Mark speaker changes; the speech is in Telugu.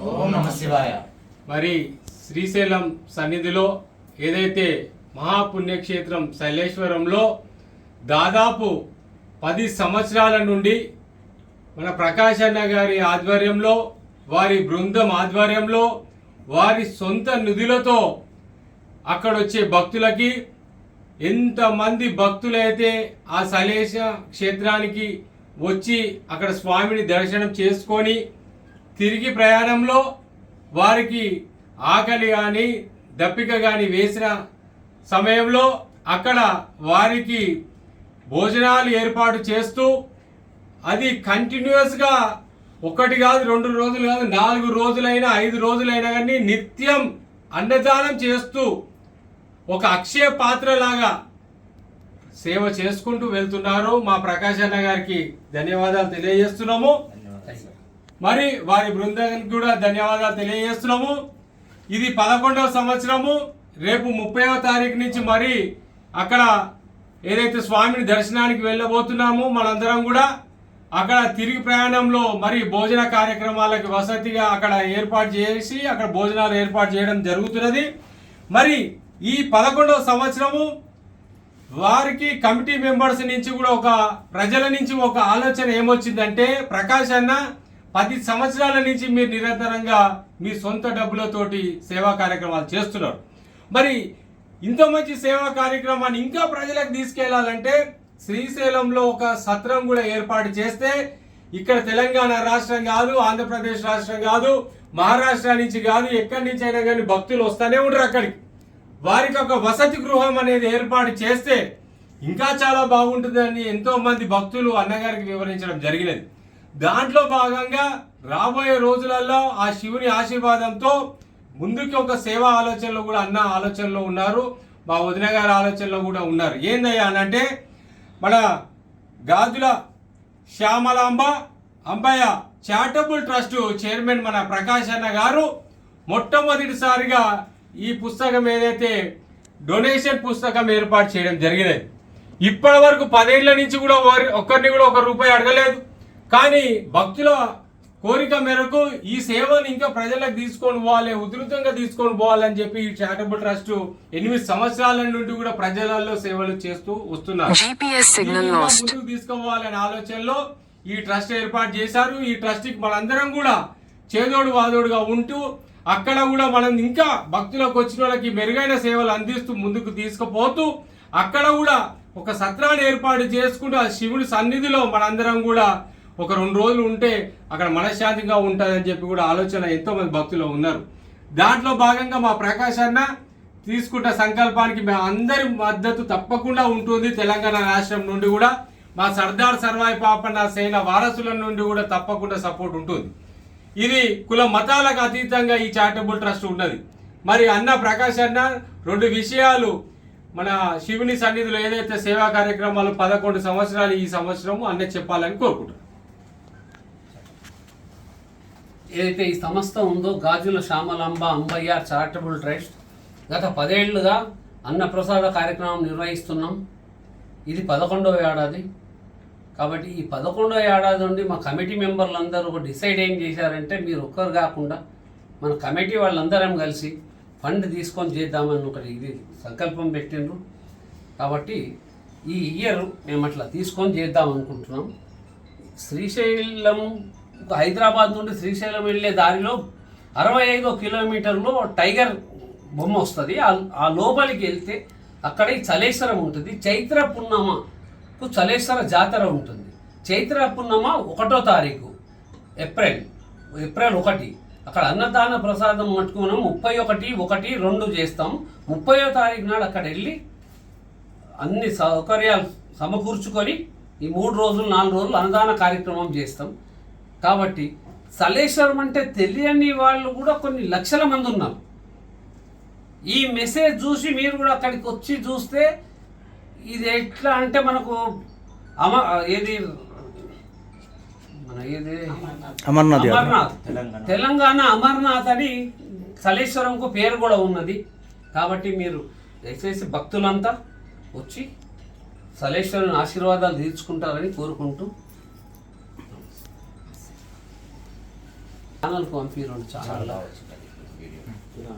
Speaker 1: ఓం నమః శివాయ.
Speaker 2: మరి శ్రీశైలం సన్నిధిలో ఏదైతే మహాపుణ్యక్షేత్రం శైలేశ్వరంలో దాదాపు 10 సంవత్సరాల నుండి మన ప్రకాష్ అన్న గారి ఆధ్వర్యంలో, వారి బృందం ఆధ్వర్యంలో, వారి సొంత నిధులతో అక్కడ వచ్చే భక్తులకి ఎంతమంది భక్తులైతే ఆ శైలేశ క్షేత్రానికి వచ్చి అక్కడ స్వామిని దర్శనం చేసుకొని తిరిగి ప్రయాణంలో వారికి ఆకలి కానీ దప్పిక కానీ వేసిన సమయంలో అక్కడ వారికి భోజనాలు ఏర్పాటు చేస్తూ అది కంటిన్యూస్గా 1 కాదు 2 రోజులు కాదు 4 రోజులైనా 5 రోజులైనా కానీ నిత్యం అన్నదానం చేస్తూ ఒక అక్షయ పాత్రలాగా సేవ చేసుకుంటూ వెళ్తున్నారు. మా ప్రకాష్ అన్న గారికి ధన్యవాదాలు తెలియజేస్తున్నాము. మరి వారి బృందానికి కూడా ధన్యవాదాలు తెలియజేస్తున్నాము. ఇది 11వ సంవత్సరము. రేపు 30వ తారీఖు నుంచి మరి అక్కడ ఏదైతే స్వామిని దర్శనానికి వెళ్ళబోతున్నామో మనందరం కూడా అక్కడ తిరిగి ప్రయాణంలో మరి భోజన కార్యక్రమాలకు వసతిగా అక్కడ ఏర్పాటు చేసి అక్కడ భోజనాలు ఏర్పాటు చేయడం జరుగుతున్నది. మరి ఈ 11వ సంవత్సరము వారికి కమిటీ మెంబర్స్ నుంచి కూడా ప్రజల నుంచి ఒక ఆలోచన ఏమొచ్చిందంటే, ప్రకాష్ అన్న 10 సంవత్సరాల నుంచి మీరు నిరంతరంగా మీ సొంత డబ్బులతోటి సేవా కార్యక్రమాలు చేస్తున్నారు. మరి ఇంత మంచి సేవా కార్యక్రమాన్ని ఇంకా ప్రజలకు తీసుకెళ్లాలంటే శ్రీశైలంలో ఒక సత్రం కూడా ఏర్పాటు చేస్తే ఇక్కడ తెలంగాణ రాష్ట్రం కాదు, ఆంధ్రప్రదేశ్ రాష్ట్రం కాదు, మహారాష్ట్ర నుంచి కాదు, ఎక్కడి నుంచి అయినా కానీ భక్తులు వస్తూనే ఉంటారు. అక్కడికి వారికి ఒక వసతి గృహం అనేది ఏర్పాటు చేస్తే ఇంకా చాలా బాగుంటుందని ఎంతో మంది భక్తులు అన్నగారికి వివరించడం జరిగినది. దాంట్లో భాగంగా రాబోయే రోజులలో ఆ శివుని ఆశీర్వాదంతో ముందుకి ఒక సేవా ఆలోచనలో కూడా అన్న ఆలోచనలో ఉన్నారు, మా వదిన గారి ఆలోచనలో కూడా ఉన్నారు. ఏందయ్యా అనంటే, మన Gajula Shyamalamba Ambayya charitable trust chairman మన ప్రకాష్ అన్న గారు మొట్టమొదటిసారిగా ఈ పుస్తకం ఏదైతే డొనేషన్ పుస్తకం ఏర్పాటు చేయడం జరిగినది. ఇప్పటి వరకు 10 ఏళ్ల నుంచి కూడా ఒక్కరిని కూడా ₹1 అడగలేదు. కానీ భక్తుల కోరిక మేరకు ఈ సేవను ఇంకా ప్రజలకు తీసుకొని పోవాలి, ఉధృతంగా తీసుకొని పోవాలని చెప్పి ఈ చారిటబుల్ ట్రస్ట్ 8 సంవత్సరాల నుండి కూడా ప్రజలలో సేవలు చేస్తూ వస్తున్నారు. ముందుకు తీసుకోవాలనే ఆలోచనలో ఈ ట్రస్ట్ ఏర్పాటు చేశారు. ఈ ట్రస్ట్ కి మనందరం కూడా చేదోడు వాదోడుగా ఉంటూ అక్కడ కూడా మనం ఇంకా భక్తులకు వచ్చిన వాళ్ళకి మెరుగైన సేవలు అందిస్తూ ముందుకు తీసుకుపోతూ అక్కడ కూడా ఒక సత్రాన్ని ఏర్పాటు చేసుకుంటూ ఆ శివుడి సన్నిధిలో మనందరం కూడా ఒక 2 రోజులు ఉంటే అక్కడ మనశ్శాంతిగా ఉంటుందని చెప్పి కూడా ఆలోచన ఎంతో మంది భక్తులు ఉన్నారు. దాంట్లో భాగంగా మా ప్రకాష్ అన్న తీసుకున్న సంకల్పానికి మా అందరి మద్దతు తప్పకుండా ఉంటుంది. తెలంగాణ రాష్ట్రం నుండి కూడా మా సర్దార్ సర్వాయి పాపన్న సేన వారసుల నుండి కూడా తప్పకుండా సపోర్ట్ ఉంటుంది. ఇది కుల మతాలకు అతీతంగా ఈ చారిటబుల్ ట్రస్ట్ ఉన్నది. మరి అన్న ప్రకాష్ అన్న 2 విషయాలు మన శివుని సన్నిధిలో ఏదైతే సేవా కార్యక్రమాలు 11 సంవత్సరాలు ఈ సంవత్సరం అన్న చెప్పాలని కోరుకుంటున్నాను.
Speaker 3: ఏదైతే ఈ సంస్థ ఉందో గాజుల శ్యామలాంబ అంబయ్య చారిటబుల్ ట్రస్ట్ గత 10 ఏళ్లుగా అన్నప్రసాద కార్యక్రమం నిర్వహిస్తున్నాం. ఇది 11వ ఏడాది. కాబట్టి ఈ 11వ ఏడాది నుండి మా కమిటీ మెంబర్లు అందరూ ఒక డిసైడ్ ఏం చేశారంటే, మీరు ఒక్కరు కాకుండా మన కమిటీ వాళ్ళందరం కలిసి ఫండ్ తీసుకొని చేద్దామని ఒకటి ఇది సంకల్పం పెట్టిండ్రు. కాబట్టి ఈ ఇయర్ మేము అట్లా తీసుకొని చేద్దాం అనుకుంటున్నాం. శ్రీశైలం హైదరాబాద్ నుండి శ్రీశైలం వెళ్ళే దారిలో 65 కిలోమీటర్లో టైగర్ బొమ్మ వస్తుంది. ఆ లోపలికి వెళ్తే అక్కడ ఈ చలేశ్వరం ఉంటుంది. చైత్ర పున్నమకు చలేశ్వర జాతర ఉంటుంది. చైత్ర పున్నమ 1వ తారీఖు ఏప్రిల్ 1 అక్కడ అన్నదాన ప్రసాదం మట్టుకు మనం 31/1/2 చేస్తాం. 30వ తారీఖు నాడు అక్కడ వెళ్ళి అన్ని సౌకర్యాలు సమకూర్చుకొని ఈ 3 రోజులు 4 రోజులు అన్నదాన కార్యక్రమం చేస్తాం. కాబట్టి సలేశ్వరం అంటే తెలియని వాళ్ళు కూడా కొన్ని లక్షల మంది ఉన్నారు. ఈ మెసేజ్ చూసి మీరు కూడా అక్కడికి వచ్చి చూస్తే ఇది ఎట్లా అంటే మనకు అమర్నాథ్ తెలంగాణ అమర్నాథ్ అని సలేశ్వరంకు పేరు కూడా ఉన్నది. కాబట్టి మీరు దయచేసి భక్తులంతా వచ్చి సలేశ్వరుని ఆశీర్వాదాలు తీర్చుకుంటారని కోరుకుంటూ ఛానల్కి పంపిరండి చాలా
Speaker 1: చాలా వచ్చినాయి.